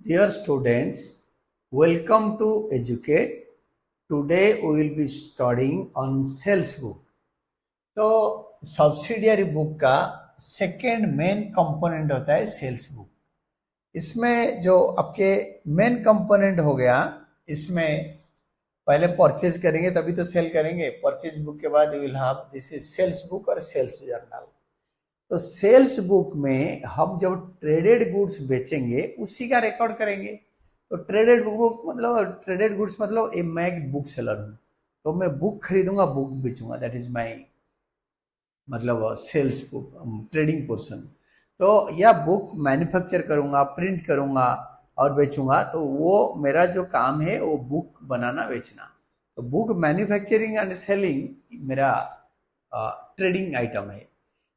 Dear students, welcome to Educate. Today we will be studying on sales book. तो subsidiary book का second main component होता है sales book. इसमें जो आपके मेन कंपोनेंट हो गया, इसमें पहले परचेज करेंगे तभी तो सेल करेंगे। परचेज बुक के बाद will have this is sales book और सेल्स जर्नल। तो सेल्स बुक में हम जब ट्रेडेड गुड्स बेचेंगे उसी का रिकॉर्ड करेंगे। तो ट्रेडेड गुड्स मतलब मैं एक बुक सेलर हूँ, तो मैं बुक खरीदूंगा, बुक बेचूंगा, दैट इज माई मतलब सेल्स बुक ट्रेडिंग पोर्शन। तो यह बुक मैन्युफैक्चर करूंगा, प्रिंट करूंगा और बेचूंगा, तो वो मेरा जो काम है वो बुक बनाना बेचना। तो बुक मैन्युफैक्चरिंग एंड सेलिंग मेरा ट्रेडिंग आइटम है।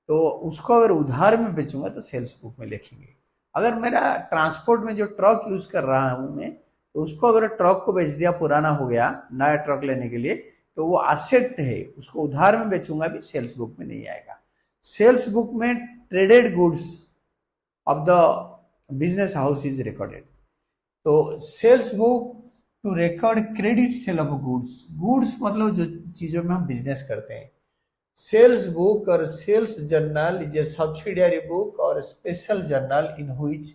तो उसको अगर उधार में बेचूंगा तो सेल्स बुक में लिखेंगे। अगर मेरा ट्रांसपोर्ट में जो ट्रक यूज कर रहा हूं मैं, तो उसको अगर ट्रक को बेच दिया, पुराना हो गया, नया ट्रक लेने के लिए, तो वो एसेट है, उसको उधार में बेचूंगा भी सेल्स बुक में नहीं आएगा। सेल्स बुक में traded goods of the business house is recorded. तो sales book to record credit sale of goods. Goods मतलब जो चीजों में हम बिजनेस करते हैं। सेल्स बुक और sales journal is a subsidiary book or special journal in which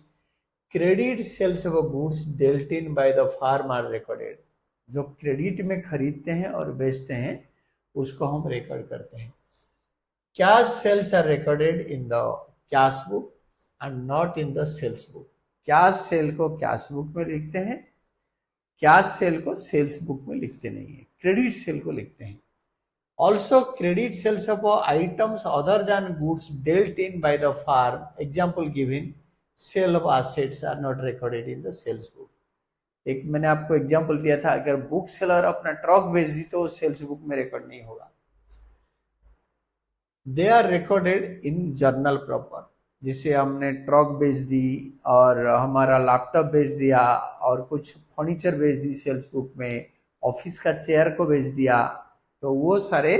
credit sales of goods dealt in by the firm are recorded. जो credit में खरीदते हैं और बेचते हैं उसको हम रिकॉर्ड करते हैं। Cash sales are recorded in the cash book and not in the sales book. Cash sale को कैश बुक में लिखते हैं, कैश सेल को सेल्स बुक में लिखते नहीं है, क्रेडिट सेल को लिखते हैं। Also, credit sales of items other than goods dealt in by the firm, example given, sale of assets are not recorded in the sales book. एक मैंने आपको एग्जांपल दिया था, अगर बुक सेलर अपना ट्रक बेच दी तो सेल्स बुक में रिकॉर्ड नहीं होगा। They are recorded in journal proper. जिसे हमने ट्रक बेच दी और हमारा लैपटॉप बेच दिया और कुछ फर्नीचर बेच दी सेल्स बुक में, ऑफिस का चेयर को बेच दिया, तो वो सारे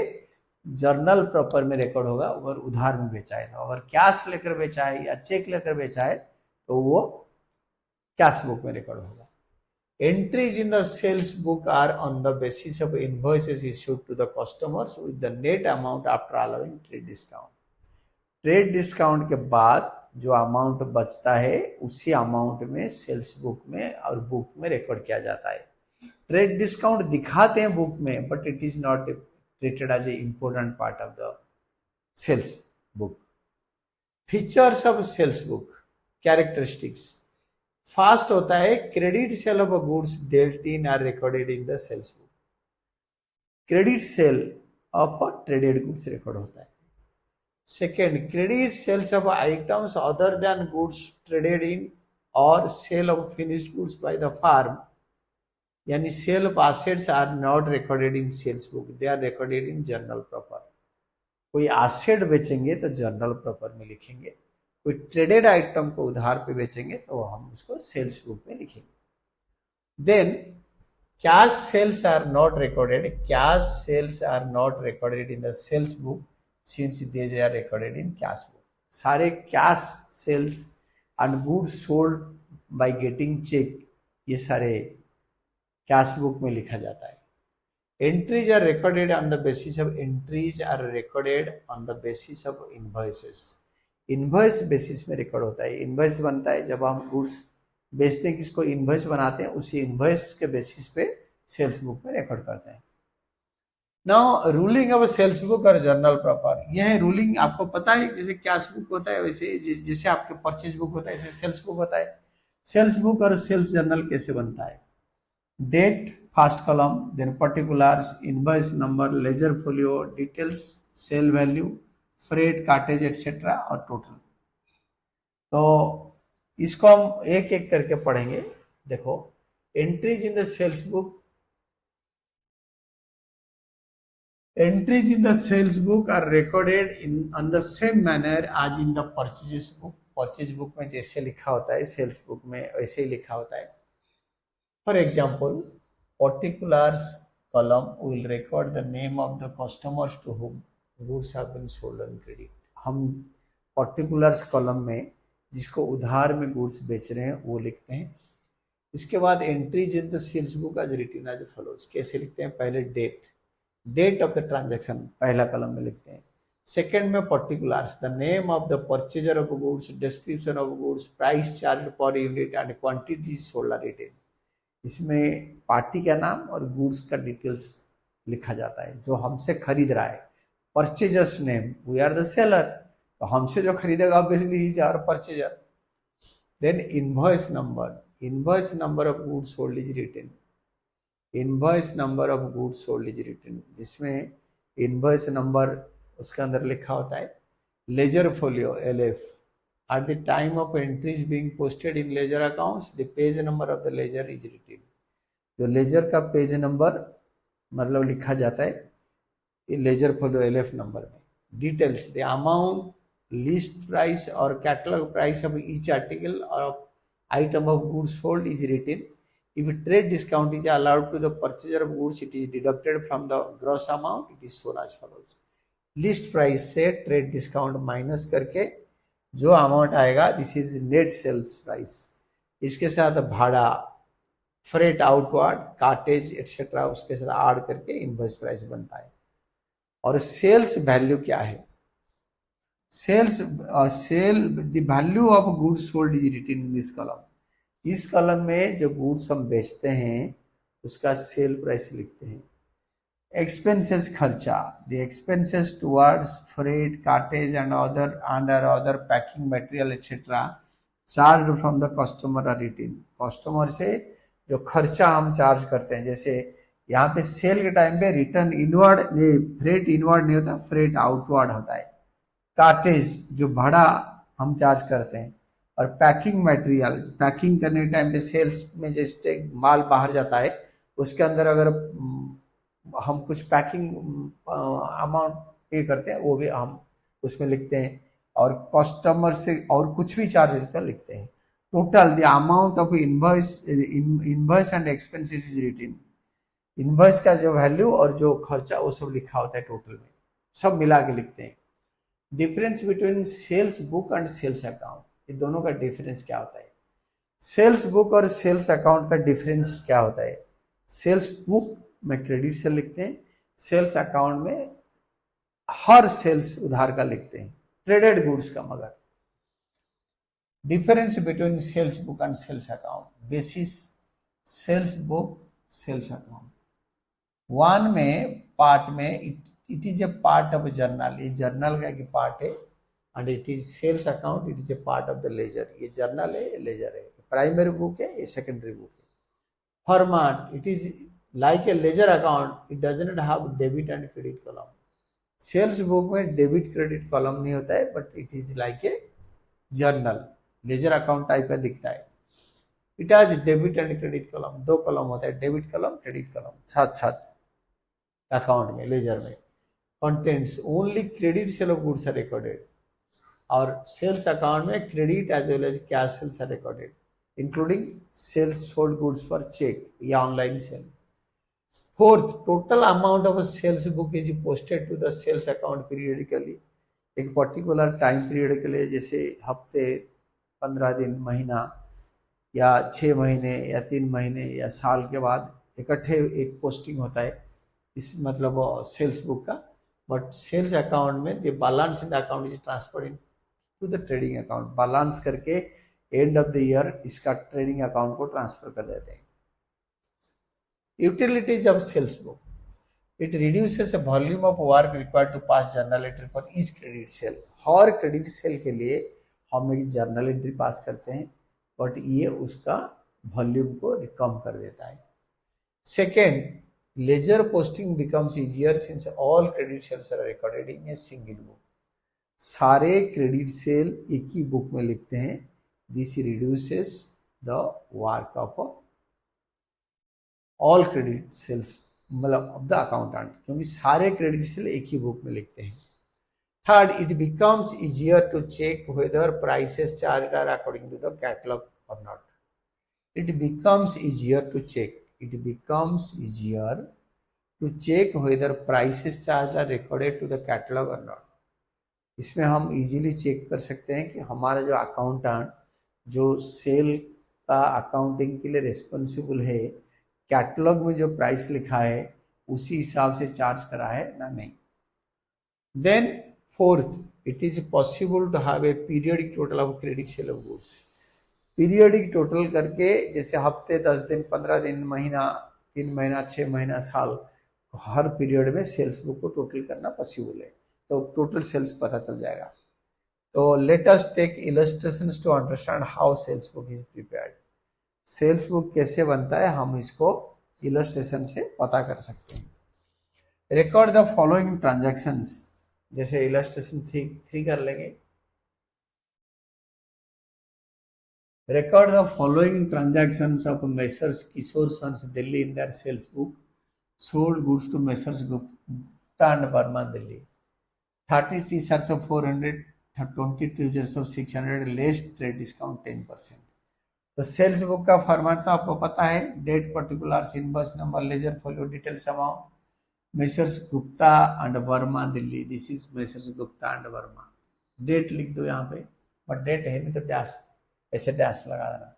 जर्नल प्रॉपर में रिकॉर्ड होगा। अगर उधार में बेचा है, तो अगर कैश लेकर बेचा है या चेक लेकर बेचा है तो वो कैश बुक में रिकॉर्ड होगा। Entries in the sales book are on the basis of invoices issued to the customers with the net amount after allowing trade discount. Trade discount के बाद जो अमाउंट बचता है उसी अमाउंट में सेल्स बुक में और बुक में रिकॉर्ड किया जाता है। ट्रेड डिस्काउंट दिखाते हैं बुक में, but it is not treated as a important part of the sales book. Features of sales book, characteristics. First होता है credit sale of goods dealt in are recorded in the sales book. Credit sale of traded goods record होता है। Second, credit sales of items other than goods traded in or sale of finished goods by the firm, यानी sale of assets are not recorded in sales book, they are recorded in journal proper. कोई asset बेचेंगे तो journal proper में लिखेंगे, कोई traded item को उधार पे बेचेंगे तो हम उसको सेल्स बुक में लिखेंगे। Then cash sales are not recorded, cash sales are not recorded in the sales book since they are recorded in cash book. सारे cash sales and goods sold by getting cheque, ये सारे cash book में लिखा जाता है। Entries are recorded on the basis of invoices. Invoice basis में record होता है। इनवॉइस बनता है जब हम गुड्स बेचते हैं, किसको इनवॉइस बनाते हैं, उसी इनवॉइस के बेसिस पे सेल्स बुक में रिकॉर्ड करते हैं। Now ruling of sales book और जर्नल प्रॉपर, यह है रूलिंग। आपको पता है जैसे कैश बुक होता है वैसे जैसे आपके परचेज बुक होता है ऐसे सेल्स बुक होता है। सेल्स बुक और सेल्स जर्नल कैसे बनता है? Date first column, then particulars, invoice number, ledger folio, details, sale value, freight, cartage etcetera और टोटल। तो इसको हम एक एक करके पढ़ेंगे। देखो, entries in the sales book, entries in the sales book are recorded in on the same manner as in the purchase book. Purchase book में जैसे लिखा होता है सेल्स बुक में वैसे ही लिखा होता है। For example, particulars column will record the name of the customers to whom goods have been sold on credit. हम particulars column में जिसको उधार में गुड्स बेच रहे हैं वो लिखते हैं। इसके बाद entries in the sales book as written as follows. कैसे लिखते हैं? पहले डेट ऑफ द ट्रांजैक्शन पहला कॉलम में लिखते हैं। सेकंड में particulars, the name of the purchaser of goods, description of goods, price charge per unit and quantity sold और रिटेन। इसमें पार्टी का नाम और गुड्स का डिटेल्स लिखा जाता है जो हमसे खरीद रहा है। Purchaser's name, we are the seller, तो हमसे जो खरीदेगा obviously he is our purchaser. Then invoice number of goods sold is written. Invoice number of goods sold is written, जिसमें इनवॉइस नंबर उसके अंदर लिखा होता है। Ledger folio LF, at the time of entries being posted in ledger accounts, the page number of the ledger is written। जो ledger का page number मतलब लिखा जाता है लेजर फोलियो LF नंबर में। Details, the amount, list price और catalogue price of each article और item of goods sold is written। If trade discount is allowed to the purchaser of goods, it is deducted from the gross amount, it is shown as follows। List price से trade discount minus करके जो amount आएगा, this is net sales price. इसके साथ भाड़ा, freight outward, cartridge etcetera उसके साथ add करके इनवॉइस प्राइस बनता है। और सेल्स वैल्यू क्या है? Sale the value of goods sold is written in this column. इस कॉलम में जो गुड्स हम बेचते हैं उसका सेल प्राइस लिखते हैं। एक्सपेंसेस, खर्चा, the expenses towards freight, cartage and other packing material etcetera charge from the customer are written. Customer से जो खर्चा हम चार्ज करते हैं, जैसे यहाँ पे सेल के टाइम पे रिटर्न इनवर्ड नहीं, फ्रेट इनवर्ड नहीं होता, फ्रेट आउटवर्ड होता है। कार्टेज जो भाड़ा हम चार्ज करते हैं, और पैकिंग मटेरियल, पैकिंग करने के टाइम पे सेल्स में जैसे माल बाहर जाता है उसके अंदर अगर हम कुछ पैकिंग अमाउंट पे करते हैं वो भी हम उसमें लिखते हैं। और कस्टमर से और कुछ भी चार्ज होता है लिखते हैं। Total the amount of invoice and expenses is written. Invoice का जो वैल्यू और जो खर्चा वो सब लिखा होता है टोटल में, सब मिला के लिखते हैं। Difference between sales book and sales account, ये दोनों का डिफरेंस क्या होता है? सेल्स बुक और सेल्स अकाउंट का डिफरेंस क्या होता है? सेल्स बुक में क्रेडिट सेल लिखते हैं, सेल्स अकाउंट में हर सेल्स उधार का लिखते हैं, ट्रेडेड गुड्स का। मगर difference between sales book and sales account, basis sales book sales account. One में पार्ट में it is a part of journal, ये जर्नल का एक पार्ट है। And it is sales account, it is a part of the ledger. ये journal है, ये ledger है। प्राइमरी बुक है, ये सेकेंडरी बुक है। Format, it is like a ledger account, it does not have debit and credit column। Sales book में debit credit column नहीं होता है, but it is like a journal, ledger account type का दिखता है। It has debit and credit column, दो column होता है, डेबिट कॉलम, क्रेडिट कॉलम, साथ साथ अकाउंट में, लेजर में। Contents, only credit sale of goods are recorded. और सेल्स अकाउंट में credit as well as cash sales are recorded, including sales sold goods पर चेक या online sale. Fourth, total amount of sales book is posted to the sales account periodically. एक particular time period के लिए, जैसे हफ्ते, 15 दिन, महीना, या 6 महीने या 3 महीने या साल के बाद इकट्ठे एक पोस्टिंग होता है, इस मतलब सेल्स बुक का। बट सेल्स अकाउंट में the balance in the account is transfer in to the trading account. Balance करके एंड ऑफ द ईयर इसका ट्रेडिंग अकाउंट को ट्रांसफर कर देते हैं। Utilities of sales book, it reduces the volume of work required to pass journal entry for each credit sale। Her credit sale के लिए हम एक जर्नल एंट्री पास करते हैं, बट ये उसका वॉल्यूम को कम कर देता है। Second, ledger posting becomes easier since all credit sales are recorded in a single book. सारे क्रेडिट सेल एक ही बुक में लिखते हैं। This reduces the work of all credit sales, मतलब ऑफ द अकाउंटेंट, क्योंकि सारे क्रेडिट सेल एक ही बुक में लिखते हैं। Third, it becomes easier to check whether prices charge are according to the catalogue or not. It becomes easier to check, it becomes easier to check whether prices charge are recorded to the catalogue or not. इसमें हम easily check कर सकते हैं कि हमारा जो accountant जो cell का अकाउंटिंग के लिए रिस्पॉन्सिबल है, कैटलॉग में जो प्राइस लिखा है उसी हिसाब से चार्ज करा है ना नहीं। Then fourth, it is possible to have a periodic total of credit sale of goods. Periodic total करके, जैसे हफ्ते, 10 दिन, 15 दिन, महीना, 3 महीना, 6 महीना, साल, हर पीरियड में सेल्स बुक को टोटल करना पॉसिबल है, तो टोटल सेल्स पता चल जाएगा। तो let us take illustrations to understand how sales book is prepared. Sales book कैसे बनता है हम इसको इलस्ट्रेशन से पता कर सकते हैं। रिकॉर्ड द फॉलोइंग ट्रांजैक्शंस, जैसे इलस्ट्रेशन 3 कर लेंगे। Record the following transactions of Messrs. Kishore Sons Delhi in their sales book. Sold goods to Messrs. Gupta and Burma Delhi. 30 t-shirts of 400, 20 trousers of 600, less trade discount 10%. तो sales book का format तो आपको पता है, date, particulars, invoice number, ledger folio, details amount, Messrs Gupta and Verma Delhi. This is Messrs Gupta and Verma. Date लिख दो यहाँ पे, बट डेट है नहीं तो डैश, ऐसे डैश लगा देना।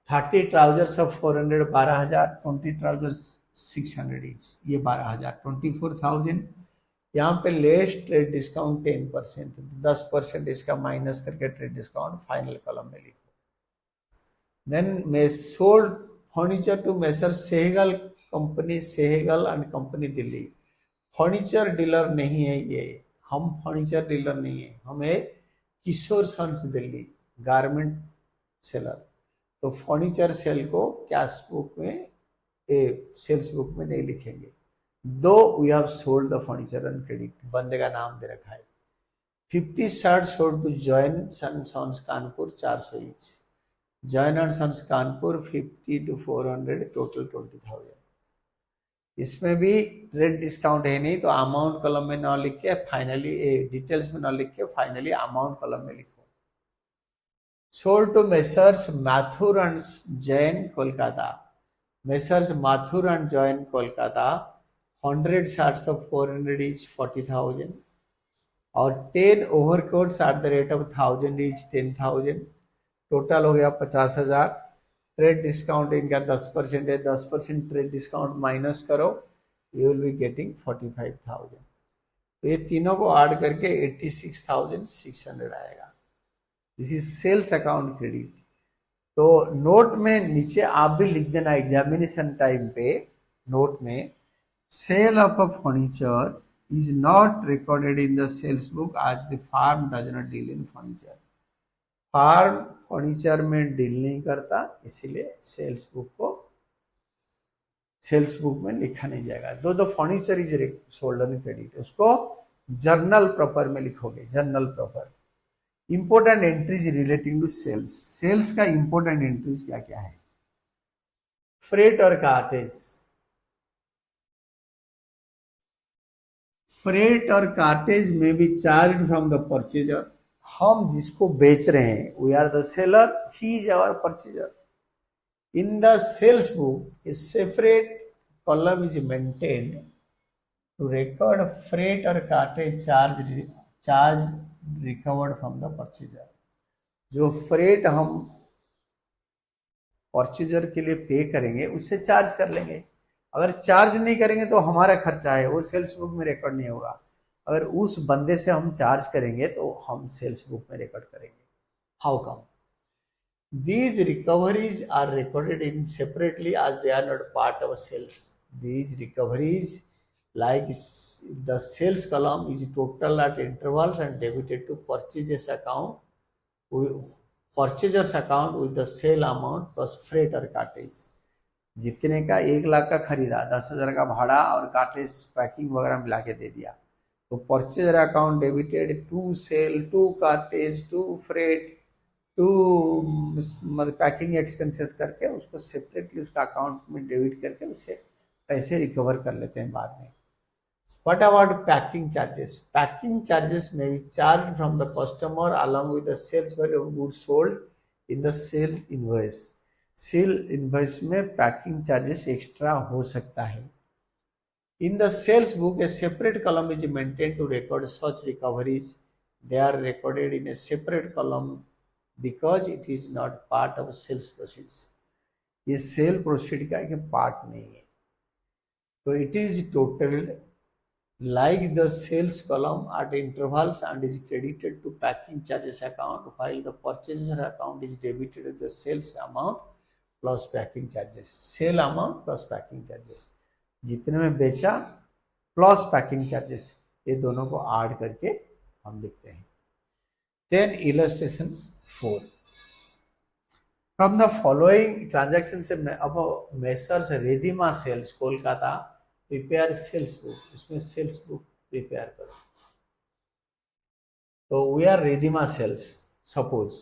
30 ट्राउजर्स ऑफ 400 12,000, 20 ट्राउजर्स 600 ईच, ये 12,000, 24,000। यहाँ पे लेस ट्रेड डिस्काउंट 10%, 10% इसका माइनस करके ट्रेड डिस्काउंट फाइनल कॉलम में लिखो। देन मैं sold furniture to Messrs Sehgal company, Sehgal and company Delhi. Furniture dealer नहीं है ये, हम फर्नीचर डीलर नहीं है, हम है Kishore sons Delhi, garment seller. तो फर्नीचर सेल को कैश बुक में, सेल्स बुक में नहीं लिखेंगे। Though we have sold the furniture on credit, बंदे का नाम दे रखा है। 50 shirt sold to join sons Kanpur 400 each. Join and sons Kanpur 50 to 400, total 20,000। इसमें भी ट्रेड डिस्काउंट है नहीं, तो अमाउंट कॉलम में ना लिख के फाइनली, डिटेल्स में ना लिख के फाइनली अमाउंट कॉलम में लिखो। Sold to Messrs Mathur and Jain Kolkata. Messrs Mathur and Jain Kolkata 100 shirts of 400 each 40,000 और 10 overcoats at the rate of 1000 each 10,000। Total हो गया 50,000। ट्रेड डिस्काउंट इनका 10% है, 10% ट्रेड डिस्काउंट माइनस करो, यू विल बी गेटिंग 45,000। तो ये तीनों को ऐड करके 86,600 आएगा। This is sales account credit. तो नोट में नीचे आप भी लिख देना एग्जामिनेशन टाइम पे, नोट में sale of a furniture is not recorded in the sales book as the firm does not deal in furniture. Firm furniture में डील नहीं करता, इसीलिए सेल्स बुक में लिखा नहीं जाएगा। Though the furniture is sold on credit, उसको journal proper में लिखोगे, journal proper. Important entries relating to sales, sales का इंपोर्टेंट एंट्रीज क्या क्या है? फ्रेट और कार्टेज। फ्रेट और कार्टेज में be charge from the purchaser. हम जिसको बेच रहे हैं, we are the seller, he is our purchaser. In the sales book a separate column is maintained to record freight और cartage charge recovered from the purchaser. जो freight हम purchaser के लिए पे करेंगे उससे चार्ज कर लेंगे। अगर चार्ज नहीं करेंगे तो हमारा खर्चा है, वो सेल्स बुक में रिकॉर्ड नहीं होगा। अगर उस बंदे से हम चार्ज करेंगे तो हम सेल्स बुक में रिकॉर्ड करेंगे। How come? These recoveries are recorded in separately as they are not part of sales. These recoveries, like the sales column, is total at intervals and debited to purchasers account with the sale amount plus freight or cartage. जितने का 1 लाख का खरीदा, 10,000 का भाड़ा और cartridge packing वगैरह मिला के दे दिया, तो purchaser account debited to sale, to cartage, to freight, to packing expenses करके उसको सेपरेटली उसका अकाउंट में डेबिट करके उससे पैसे रिकवर कर लेते हैं बाद में। What about packing charges? Packing charges may be charge from the customer along with the sales value of goods sold in the sale invoice. Sale invoice में पैकिंग चार्जेस एक्स्ट्रा हो सकता है। In the sales book, a separate column is maintained to record such recoveries. They are recorded in a separate column because it is not part of sales proceeds. ये sale proceed का एक part नहीं है। तो it is totalled like the sales column at intervals and is credited to packing charges account, while the purchaser account is debited with the sales amount plus packing charges। Sale amount plus packing charges, जितने में बेचा plus packing charges, ये दोनों को add करके हम लिखते हैं। Then illustration 4, from the following transaction से अब Messrs Ridhima sales Kolkata prepare sales book, इसमें सेल्स बुक प्रिपेयर करो। तो we are Ridhima sales suppose,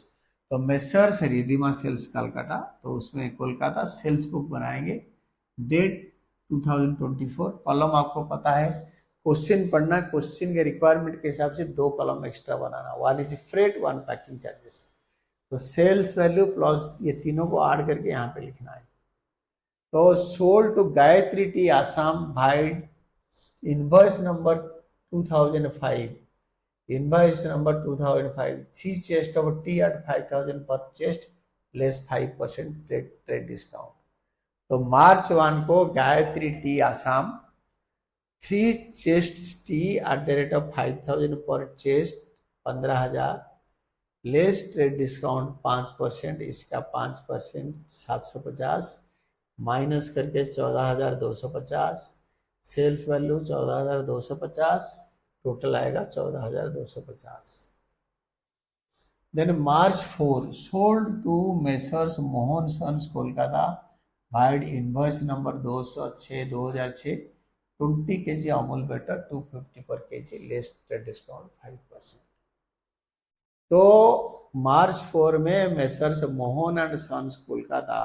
तो मेसर्स रिधिमा सेल्स कलकत्ता, तो उसमें कोलकाता सेल्स बुक बनाएंगे। डेट 2024, कॉलम आपको पता है, क्वेश्चन पढ़ना, क्वेश्चन के रिक्वायरमेंट के हिसाब से 2 column extra banana, 1 is freight 1 packing charges. तो सेल्स वैल्यू प्लस ये तीनों को ऐड करके यहाँ पे लिखना है। तो sold to Gayatri tea Assam vide invoice number 2005, invoice number 2005, 3 chest of tea at 5000 per chest less 5% trade discount. तो मार्च 1 को Gayatri tea Assam 3 chest T eight the rate of 5000 per chest 15000 less trade discount 5%, इसका 5% 750 माइनस करके 14250, सेल्स वैल्यू 14250, टोटल आएगा 14250। Then March 4 sold to messrs Mohan sons Kolkata vide invoice number 206 2006 20 kg Amul butter 250 per kg less trade discount 5%। तो March 4 में Messrs Mohan and sons Kolkata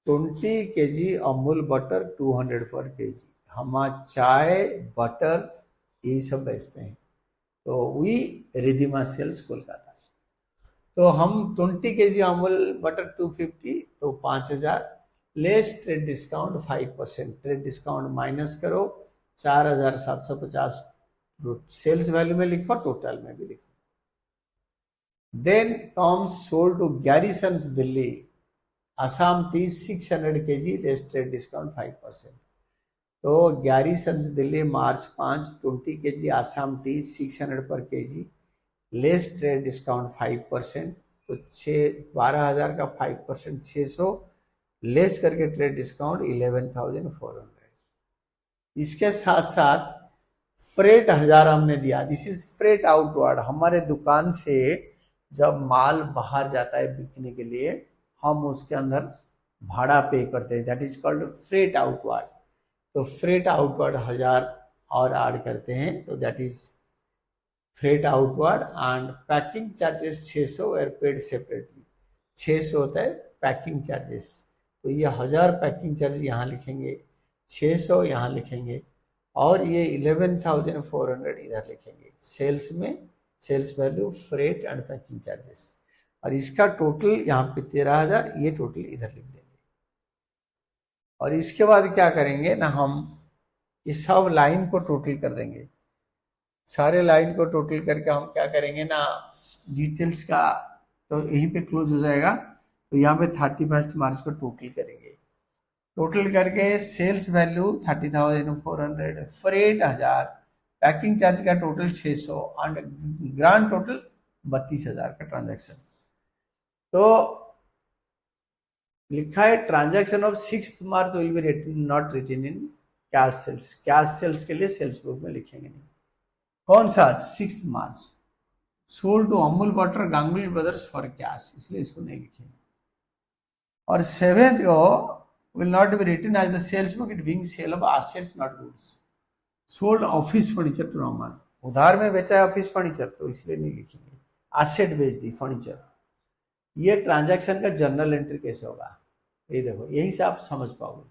20 kg Amul butter 200 पर kg, हम चाय butter ये सब बेचते हैं। तो वी रिधिमा सेल्स कोलकाता। तो हम 20 kg अमूल बटर 250, तो 5000 less trade discount 5%, trade discount minus करो 4750, सेल्स वैल्यू में लिखो, टोटल में भी लिखो। Then comes sold to Garrisons Delhi Assam tea 600 kg less trade discount 5%। तो Garrisons Delhi March 5 20 kg Assam tea 600 per kg less trade discount 5%, तो 12,000 का 5% 600 लेस करके ट्रेड डिस्काउंट 11,400। इसके साथ साथ फ्रेट 1000 हमने दिया, दिस इज फ्रेट आउटवर्ड। हमारे दुकान से जब माल बाहर जाता है बिकने के लिए, हम उसके अंदर भाड़ा पे करते हैं, that is called freight outward. तो फ्रेट आउटवर्ड 1000 और ऐड करते हैं, तो that is freight outward. And packing charges 600 are paid separately, 600 होता है पैकिंग चार्जेस। तो ये 1000 पैकिंग चार्ज यहाँ लिखेंगे, 600 यहाँ लिखेंगे, और ये 11,400 इधर लिखेंगे। सेल्स में sales value freight and packing charges, और इसका टोटल यहाँ पे 13,000, ये टोटल इधर लिख देंगे। और इसके बाद क्या करेंगे ना, हम इस सब लाइन को टोटल कर देंगे, सारे लाइन को टोटल करके हम क्या करेंगे ना, डिटेल्स का तो यहीं पे क्लोज हो जाएगा। तो यहाँ पे 31 मार्च को टोटल करेंगे, टोटल करके sales value 30,400, freight 1000, packing charge का टोटल 600, एंड ग्रांड टोटल 32,000 का ट्रांजैक्शन। तो लिखा है transaction of 6 March will be written not written in cash sales, cash sales के लिए सेल्स बुक में लिखेंगे नहीं। कौन सा 6 March sold to Amul butter Ganguly brothers for cash, इसलिए इसको नहीं लिखेंगे। और 7th को will not be written as the sales book, it being sale of assets not goods। sold office furniture to Rahman, उधार में बेचा है ऑफिस फर्नीचर, तो इसलिए नहीं लिखेंगे, एसेट बेच दी फर्नीचर। ये ट्रांजैक्शन का जर्नल एंट्री कैसे होगा, ये देखो, यही से आप समझ पाओगे।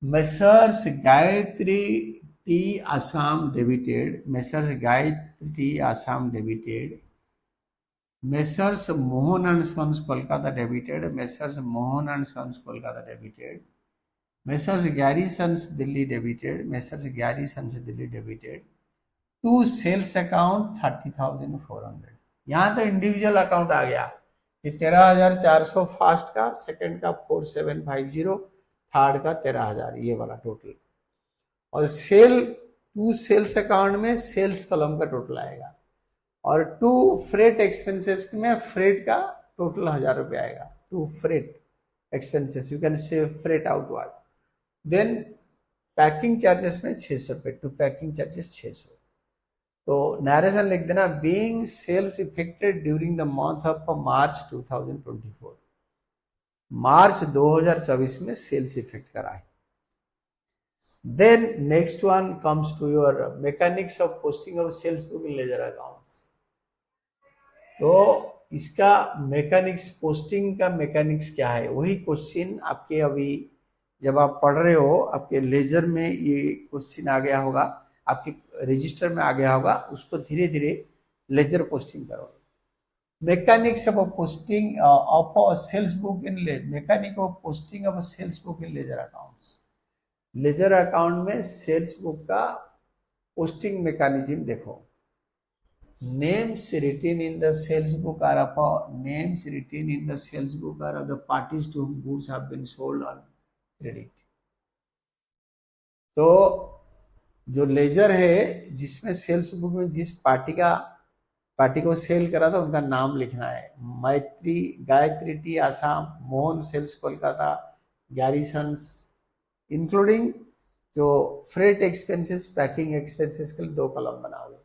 Messrs Gayatri tea Assam debited, Messrs Gayatri tea Assam debited, Messrs Mohan and sons Kolkata debited, Messrs Mohan and sons Kolkata debited, Messrs Gary Sons Delhi debited, Messrs Gary Sons Delhi debited to sales account 30,400। यहाँ तो इंडिविजुअल अकाउंट आ गया कि 13,400 फास्ट का, सेकंड का 4,750, third का 13,000, ये वाला total. और टू सेल्स अकाउंट में सेल्स कॉलम का टोटल आएगा, और टू फ्रेट एक्सपेंसेस में फ्रेट का टोटल 1,000 रुपये आएगा। To freight expenses, you can say freight outward. Then packing charges में 600 रुपये, टू पैकिंग चार्जेस 600। तो नरेशन लिख देना, being sales effected during the month of March 2024, March 2024 में सेल्स इफेक्ट करा है। Then next one comes to your mechanics of posting of sales book in ledger accounts. तो इसका मैकेनिक्स, पोस्टिंग का mechanics क्या है, वही क्वेश्चन आपके अभी जब आप पढ़ रहे हो आपके लेजर में ये क्वेश्चन आ गया होगा, आपके रजिस्टर में आ गया होगा, उसको धीरे धीरे लेजर पोस्टिंग करो। Mechanics of posting of a sales book in mechanic of posting of sales book in ledger accounts. Ledger account में सेल्स बुक का पोस्टिंग मैकेनिज्म देखो। Names written in the sales book are of the parties to whom goods have been sold on credit। तो जो laser है जिसमें sales book में जिस party को सेल करा था उनका नाम लिखना है। Maitri, Gayatri tea Assam, Mohan sales Kolkata, Garrisons, including जो फ्रेट एक्सपेंसेस, पैकिंग एक्सपेंसेस के लिए 2 कॉलम बनाओगे।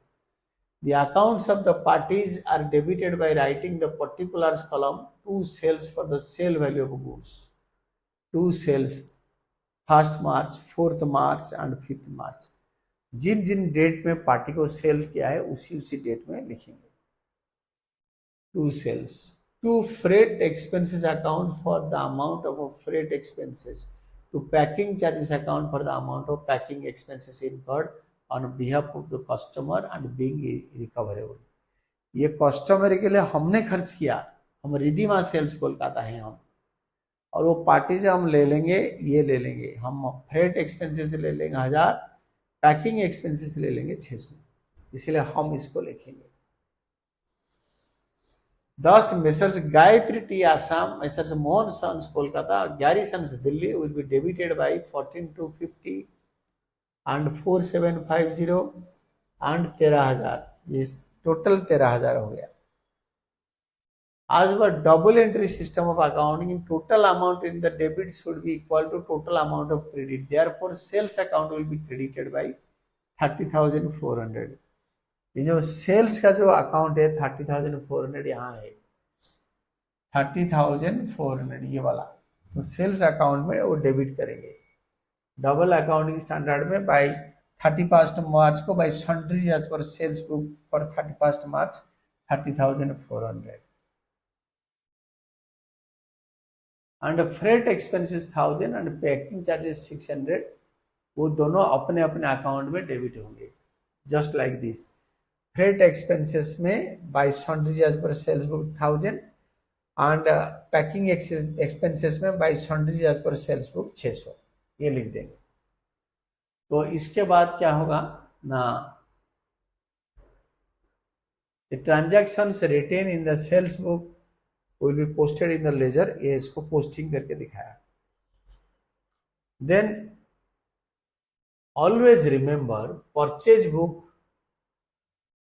The accounts of the parties are debited by writing the particulars column to sales for the sale value of goods, to sales 1st March, 4th March and 5th March। जिन जिन date में party को sale किया है उसी date में लिखेंगे। To sales, to freight expenses account for the amount of freight expenses, to packing charges account for the amount of packing expenses incurred on behalf of the customer and being recoverable। ये customer के लिए हमने खर्च किया, हम Ridhima sales Kolkata हैं हम, और वो पार्टी से हम ले लेंगे, ये ले लेंगे हम, फ्रेट एक्सपेंसेस ले लेंगे 1,000, पैकिंग एक्सपेंसेस ले लेंगे 600, इसलिए हम इसको लिखेंगे। 10 messrs Gayatri tea Assam, messrs Mohan sons Kolkata, Gary sons Delhi will be debited by 14,250 and 4,750 and 13,000, ये टोटल 13,000 हो गया। As per double entry system of accounting, total amount in the debit should be equal to total amount of credit, therefore sales account will be credited by 30,400। ये जो sales का जो account है 30,400 यहाँ है, 30,400 ये वाला, तो सेल्स अकाउंट में वो डेबिट करेंगे। डबल अकाउंटिंग स्टैंडर्ड में बाय 31st मार्च को by sundries as per sales book for 31st March 30,400 and freight expenses 1,000 and packing charges 600, वो दोनों अपने अपने अकाउंट में डेबिट होंगे। Just like this, freight expenses में by sundries as per sales book 1,000 and packing expenses में by sundries as per sales book 600, ये लिख देंगे। तो इसके बाद क्या होगा ना, the transactions written in the sales book will be posted in the ledger, ये इसको पोस्टिंग करके दिखाया। Then always remember purchase book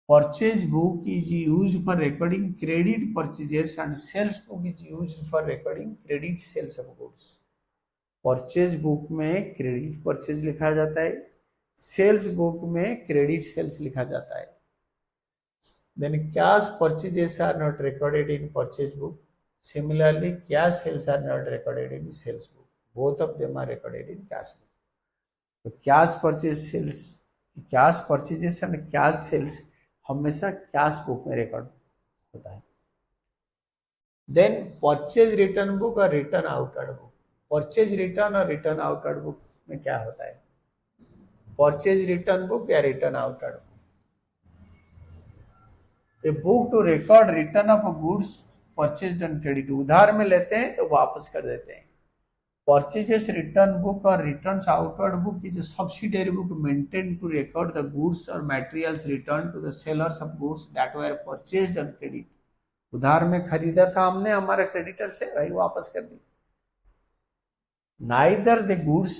is used for recording credit purchases and sales book is used for recording credit sales of goods। Purchase book में credit purchase लिखा जाता है, sales book में credit sales लिखा जाता है। Then cash purchases are not recorded in purchase book, similarly cash sales are not recorded in sales book, both of them are recorded in cash book. तो cash purchases and cash sales हमेशा cash book में record होता है। देन purchase return book और return outward book, purchase return और return outward book में क्या होता है, परचेज रिटर्न बुक या return outward book, a book to record return of goods purchased on credit, उधार में लेते हैं तो वापस कर देते हैं, Purchases return book or returns outward book is a subsidiary book maintained to record the goods or materials returned to the sellers of goods that were purchased on credit. उधार में खरीदा था हमने, हमारे क्रेडिटर से, भाई वापस कर दी. Neither the goods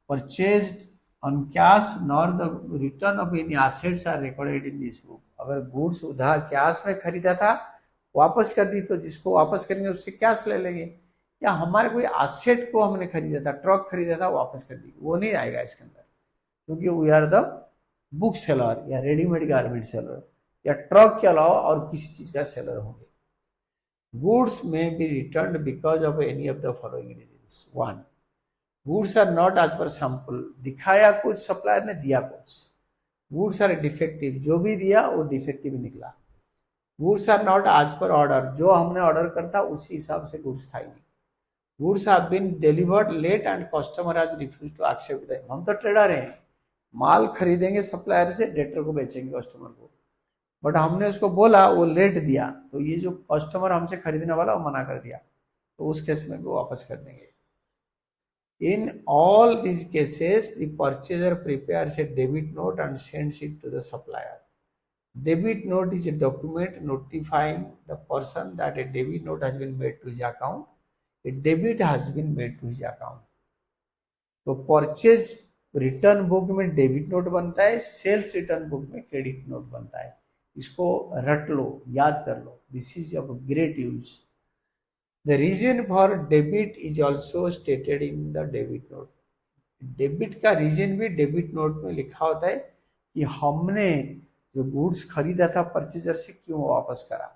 purchased on cash nor the return of any assets are recorded in this book. अगर गुड्स उधार कैश में खरीदा था, वापस कर दी, तो जिसको वापस करेंगे उससे कैश ले लेंगे. या हमारे कोई एसेट को हमने खरीदा था, ट्रक खरीदा था, वापस कर दी, वो नहीं आएगा इसके अंदर, क्योंकि we are the book seller या रेडीमेड गारमेंट सेलर या ट्रक के अलावा और किसी चीज का सेलर होंगे. गुड्स में be return because of any of the following reasons. 1, goods are not as per sample. दिखाया कुछ, सप्लायर ने दिया कुछ. Goods are defective. जो भी दिया वो डिफेक्टिव निकला. Goods are not as per order. जो हमने ऑर्डर करता उसी हिसाब से गुड्स था ही नहीं. Goods have been delivered late and customer has refused to accept them. हम तो ट्रेडर हैं, माल खरीदेंगे सप्लायर से, डेटर को बेचेंगे कस्टमर को, बट हमने उसको बोला, वो लेट दिया, तो ये जो कस्टमर हमसे खरीदने वाला वो मना कर दिया, तो उस केस में वो वापस कर देंगे. In all these cases, the purchaser prepares a debit note and sends it to the supplier. Debit note is a document notifying the person that a debit note has been made to his account. A debit has been made to his account. तो purchase return book में debit note बनता है, sales return book में credit note बनता है. इसको रट लो, याद कर लो. This is of great use. The reason for debit is also stated in the debit note. Debit का रीजन भी डेबिट नोट में लिखा होता है कि हमने जो गुड्स खरीदा था परचेजर से, क्यों वापस करा.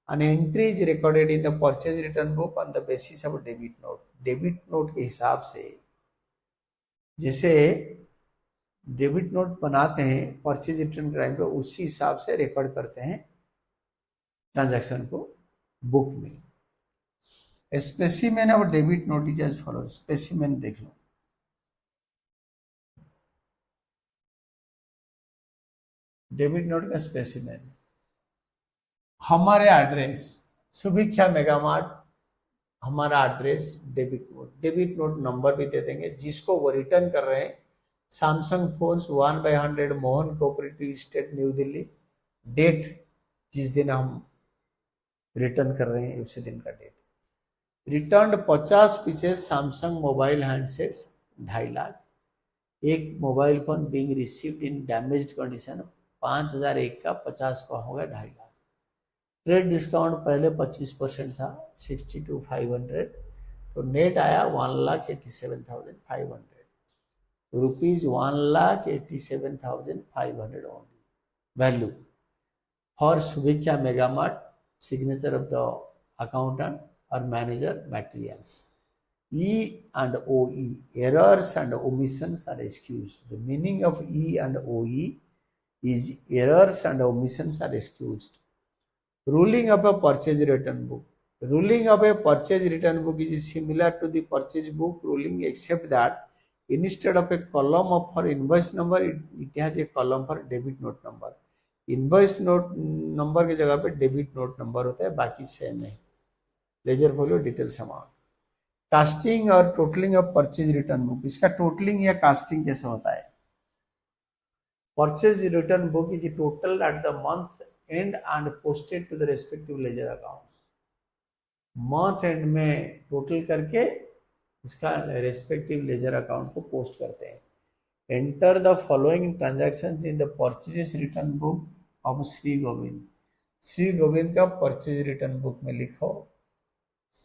An entry is recorded in the purchase return book on the basis of debit note. Debit note के हिसाब से, जैसे डेबिट नोट बनाते हैं परचेज रिटर्न टाइम पे, उसी हिसाब से रिकॉर्ड करते हैं ट्रांजैक्शन को बुक में. Specimen of debit note is as follow. Specimen देख लो. डेबिट नोट का स्पेसिमेन, हमारे एड्रेस सुभिक्षा मेगा मार्ट, हमारा एड्रेस, डेबिट नोट नंबर भी दे देंगे. जिसको वो रिटर्न कर रहे हैं, Samsung phones 1/100 Mohan cooperative state New Delhi. Date जिस दिन हम रिटर्न कर रहे हैं उसी दिन का date. Return 50 pieces Samsung mobile handsets 2.5 lakh. एक mobile phone being received in damaged condition 5001 का 50 का होगा 2.5 लाख. ट्रेड डिस्काउंट पहले 25% था, 62,500, तो नेट आया 1,87,500. Rupees 1,87,500 only value for Subhiksha mega mart. Signature of the accountant or manager. Materials E and OE, errors and omissions are excused. The meaning of E and OE is errors and omissions are excused. Ruling of a purchase return book. Ruling of a purchase return book is similar to the purchase book ruling, except that instead of a column for invoice number, it has a column for debit note number. Invoice note number की जगह पे debit note number होता है, बाकी same है. Ledger folio details amount. Casting और totalling of purchase return book. इसका totalling या कास्टिंग कैसे होता है. Purchase return book is total at the month end and posted to the respective ledger account. Month end में total करके उसका respective ledger account को पोस्ट करते हैं. Enter the following transactions in the purchase return book of Shri Govind. Shri Govind का purchase return book में लिखो.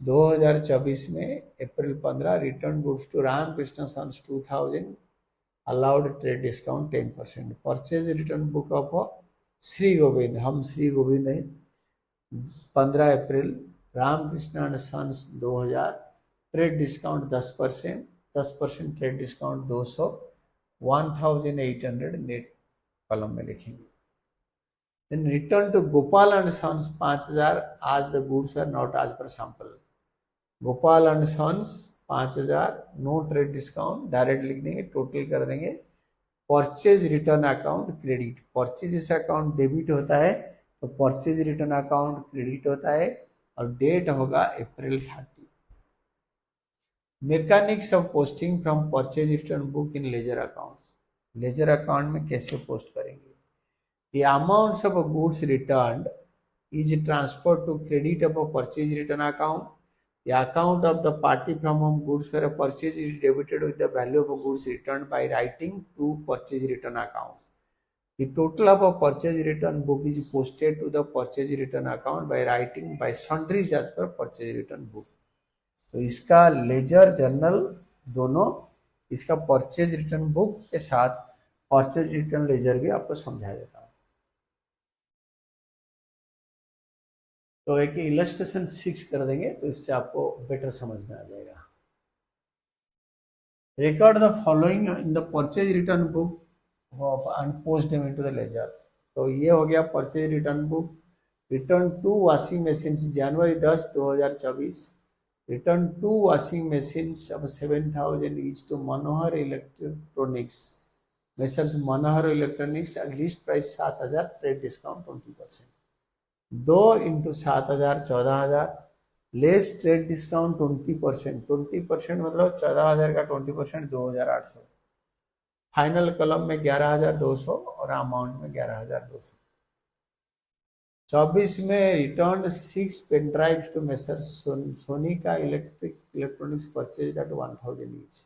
2024 में April 15 return goods to Ramkrishna sons 2000, allowed trade discount 10%. Purchase return book of Shri Govind, हम श्री गोविंद है, 15 April Ramkrishna and sons 2000, trade discount 10%, 10% trade discount 200, 1800 net column में लिखेंगे. Then return to Gopal and Sons 5000 as the goods are not as per sample. Gopal and sons 5000, no trade discount, direct लिख देंगे, total कर देंगे. Purchase return account credit. Purchase account debit होता है तो purchase return account credit होता है, और डेट होगा अप्रैल 30. Mechanics of posting from purchase return book in ledger account. Laser account में कैसे पोस्ट करेंगे? The amounts of goods returned is transferred to credit of a purchase return account. The account of the party from whom goods were purchased is debited with the value of goods returned by writing to purchase return account. The total of a purchase return book is posted to the purchase return account by writing by sundries as per purchase return book. तो इसका laser journal दोनों, इसका purchase return book के साथ purchase return laser भी आपको समझा देता हूँ। तो एक इलस्ट्रेशन 6 कर देंगे तो इससे आपको बेटर समझ में आ जाएगा। Record the following in the purchase return book and post them into the ledger. तो ये हो गया purchase return book. Return to washing machine January 10, 2024। Return to washing machine of 7,000 each to Manohar electronics, messrs Manohar electronics, list price 7,000, trade discount 20%। 2 into 7,000 14,000, less trade discount 20%। 20% मतलब 14,000 का 20% 2,800। Final कलम में 11,200 और amount में 11,200। 24 में return 6 pen drive to messrs Sony का electronics purchase at 1,000 each.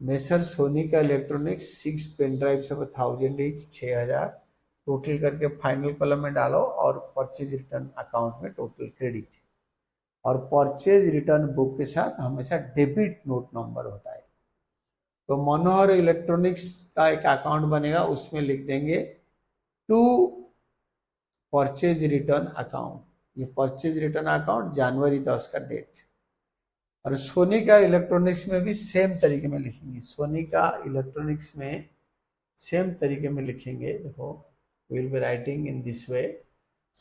Messrs Sony का electronics 6 pen drive of 1,000 each, 6,000। Total करके फाइनल कॉलम में डालो और परचेज रिटर्न अकाउंट में टोटल क्रेडिट। और परचेज रिटर्न बुक के साथ हमेशा डेबिट नोट नंबर होता है। तो मनोहर इलेक्ट्रॉनिक्स का एक अकाउंट बनेगा, उसमें लिख देंगे टू परचेज रिटर्न अकाउंट। ये परचेज रिटर्न अकाउंट जनवरी 10 का डेट। और सोनी का इलेक्ट्रॉनिक्स में भी सेम तरीके में लिखेंगे। सोनी का इलेक्ट्रॉनिक्स में सेम तरीके में लिखेंगे। देखो, will be writing in this way.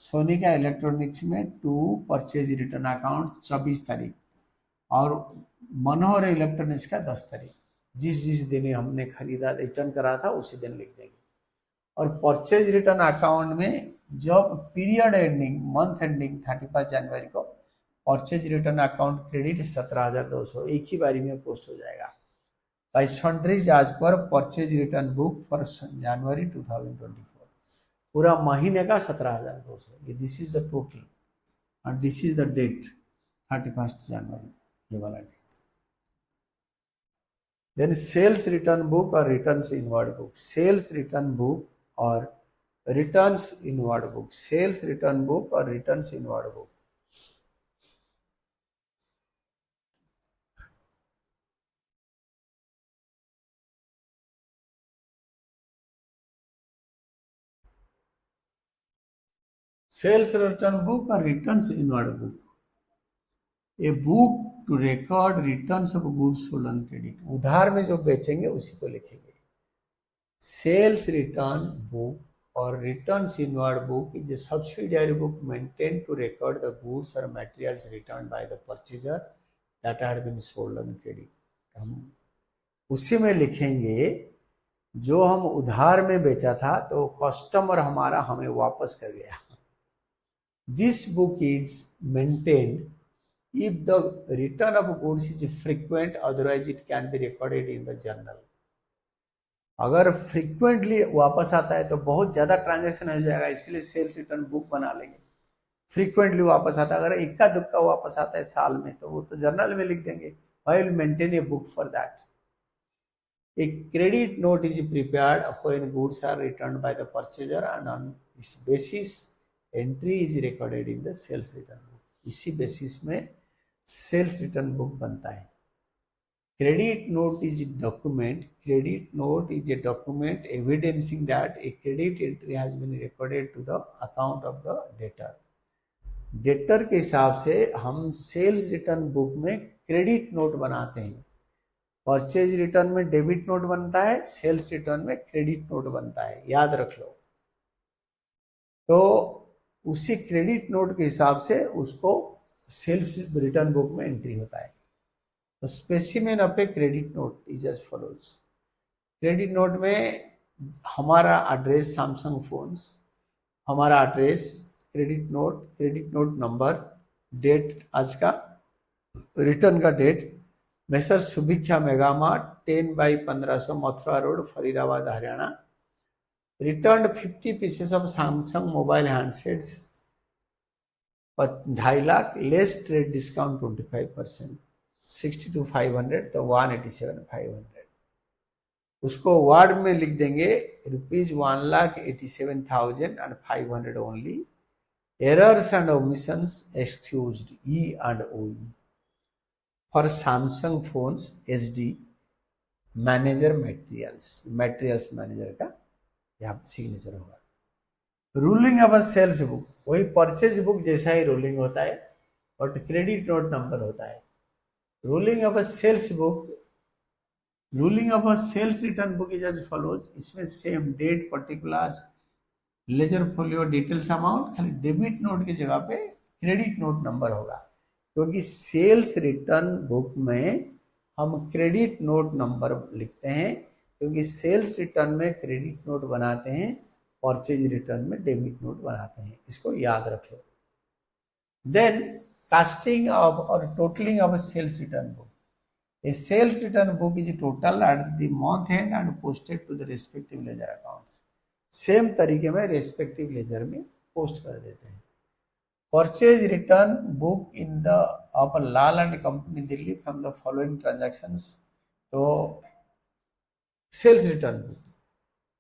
Sony का इलेक्ट्रॉनिक्स में टू परचेज रिटर्न अकाउंट 24 तारीख और मनोहर इलेक्ट्रॉनिक्स का 10 तारीख। जिस जिस दिन हमने खरीदा रिटर्न करा था उसी दिन लिख देंगे। और परचेज रिटर्न अकाउंट में जब पीरियड एंडिंग, मंथ एंडिंग 31 जनवरी को परचेज रिटर्न अकाउंट क्रेडिट 17,200 एक ही बारी में पोस्ट हो जाएगा बाय सन्ड्रीज आज per purchase return book for January 2024। पूरा महीने का 17,200। This is the total and this is the date 31 January, ये वाला date. Then sales return book और returns inward book. Sales return book और returns inward book. Sales return book और returns inward book. Sales return book और returns inward book. A book to record returns of goods sold on credit. उधार में जो बेचेंगे उसी को लिखेंगे। सेल्स रिटर्न बुक और returns inward book is a subsidiary book maintain to record the goods और materials return by the purchaser that had been sold on credit. हम उसी में लिखेंगे जो हम उधार में बेचा था तो कस्टमर हमारा हमें वापस कर गया। This book is maintained if the return of goods is frequent, otherwise it can be recorded in the journal। अगर फ्रीक्वेंटली वापस आता है तो बहुत ज्यादा ट्रांजैक्शन हो जाएगा, इसलिए सेल्स रिटर्न बुक बना लेंगे। फ्रीक्वेंटली वापस आता है, अगर इक्का दुक्का वापस आता है साल में तो वो तो जर्नल में लिख देंगे। I will maintain a book for that. A credit note is prepared when goods are returned by the purchaser and on this basis entry is recorded in the sales return book. इसी basis में sales return book बनता है। Credit note is document. Credit note is a document evidencing that a credit entry has been recorded to the account of the debtor. Debtor के हिसाब से हम sales return book में credit note बनाते हैं। Purchase return में debit note बनता है, सेल्स रिटर्न में क्रेडिट नोट बनता है, याद रख लो। तो उसी क्रेडिट नोट के हिसाब से उसको सेल्स रिटर्न बुक में एंट्री होता है। तो specimen of a credit note is as follows. Credit note में हमारा एड्रेस सैमसंग फोन्स, हमारा address, credit note number, date आज का रिटर्न का date messrs Subhiksha mega mart 10/1500 Mathura road Faridabad Haryana return 50 pieces of Samsung mobile handsets 2.5 lakh less trade discount 25%, 62,500 तो 187,500। उसको word में लिख देंगे ₹1,87,500 only. Errors and omissions excused E&OE for Samsung phones SD manager materials manager का यहाँ सिग्नेचर होगा। Ruling of a sales book वही purchase book जैसा ही रूलिंग होता है बट क्रेडिट नोट नंबर होता है। Ruling of a sales book, ruling of a sales return book is as follows. इसमें same date particulars ledger folio details amount, खाली debit note की जगह पे क्रेडिट नोट नंबर होगा क्योंकि सेल्स रिटर्न बुक में हम क्रेडिट नोट नंबर लिखते हैं क्योंकि सेल्स रिटर्न में क्रेडिट नोट बनाते हैं, परचेज रिटर्न में डेबिट नोट बनाते हैं। इसको याद रख लो। देन कास्टिंग ऑफ और totalling of sales return book. A sales return book is total at the month end and posted to the respective ledger accounts. Same तरीके में रेस्पेक्टिव लेजर में पोस्ट कर देते हैं। Purchase return book in the of Lal and company Delhi from the following transactions. तो sales return book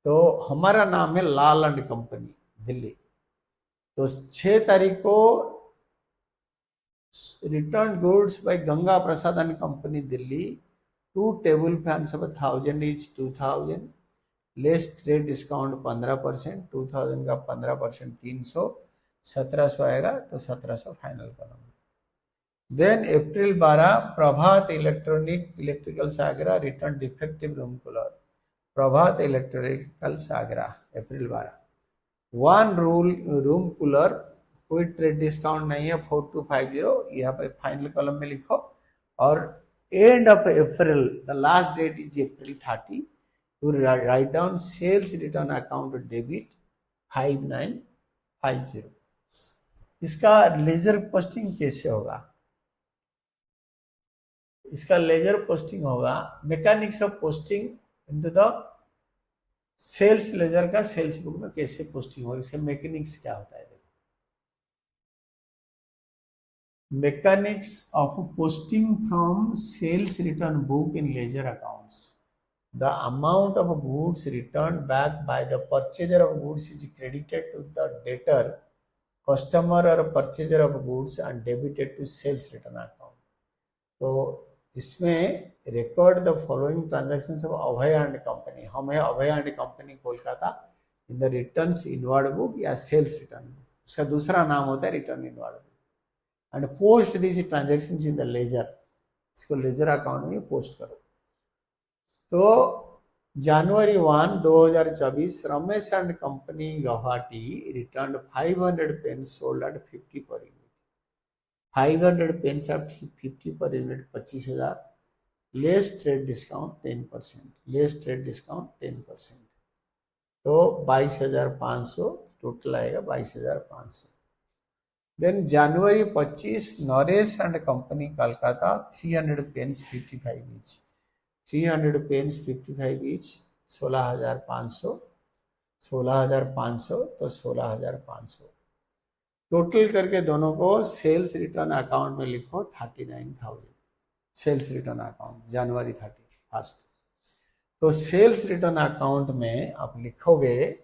तो हमारा नाम है लाल एंड कंपनी दिल्ली, तो 6 तारीख को return goods by Ganga Prasad and company Delhi 2 table fans of 1000 each 2000 less trade discount 15%, 2000 का 15% 300, 1700 आएगा तो 1700 फाइनल करूंगा। Then April 12 Prabhat electricals Agra return defective room cooler, Prabhat electricals Agra April 12। One room cooler कोई ट्रेड डिस्काउंट नहीं है 4250, यहाँ पे फाइनल कॉलम में लिखो। और end of April the last date is April 30 to write down sales return account debit 5950। इसका ledger posting कैसे होगा? इसका लेजर पोस्टिंग होगा mechanics of posting into the sales ledger का सेल्स बुक में कैसे पोस्टिंग होगा, इसका मैकेनिक्स क्या होता है। Mechanics of posting from sales return book in ledger accounts. The amount of goods returned back by the purchaser of goods is credited to the debtor, customer or purchaser of goods and debited to sales return account. तो इसमें record the following transactions of Abhay and company. हम है Abhay and company Kolkata in the returns inward book या sales return book, उसका दूसरा नाम होता है return inward book. And post this transaction in the ledger, इसको लेजर अकाउंट में पोस्ट करो। तो January 1 2024 Ramesh and company Guwahati return 500 pens sold at 50 per unit, 500 pens at 50 per unit 25,000 less trade discount 10%, less trade discount 10%, तो 22,500 total आएगा 22,500। Then January 25 Naresh and company Calcutta 300 pens 55 each, 300 pens 55 each 16,500, 16,500 तो 16,500 total करके दोनों को sales return account में लिखो 39,000 sales return account जनवरी 31। तो sales return account में आप लिखोगे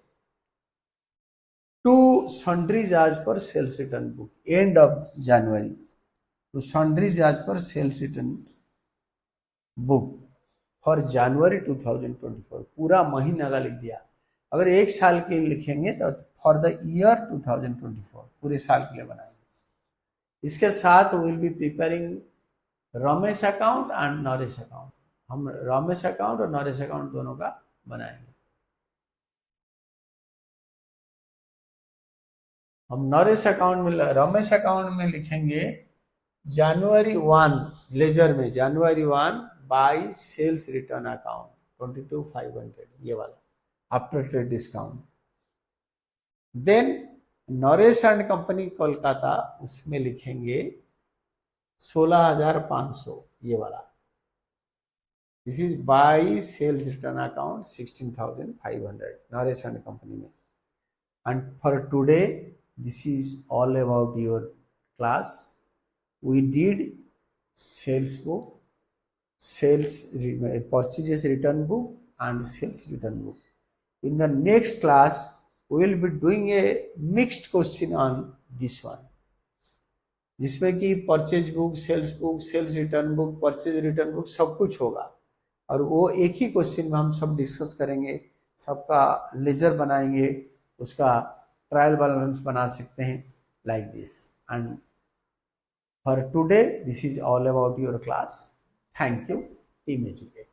टू सन्ड्रीज आज पर sales return book end of January, to sundries आज पर sales return book for January 2024, पूरा महीना का लिख दिया। अगर एक साल के लिखेंगे तो फॉर द ईयर 2024, पूरे साल के लिए बनाएंगे। इसके साथ will be preparing Ramesh account and Naresh account, हम रमेश अकाउंट और नरेश अकाउंट दोनों का बनाएंगे। हम नरेश अकाउंट में रमेश अकाउंट में लिखेंगे जनवरी 1 लेजर में January 1 by sales return account 22,500 ये वाला after trade discount. Then Naresh and company Kolkata उसमें लिखेंगे 16,500 ये वाला. This is by sales return account 16,500 Naresh and company में. And for today, this is all about your class. We did sales book, purchases return book and sales return book. In the next class, we will be doing a mixed question on this one, जिसमें कि purchase book, sales return book, purchase return book सब कुछ होगा. और वो एक ही question में हम सब डिस्कस करेंगे, सबका लेजर बनाएंगे, उसका ट्रायल बैलेंस बना सकते हैं like this. And for today this is all about your class. Thank you team educate.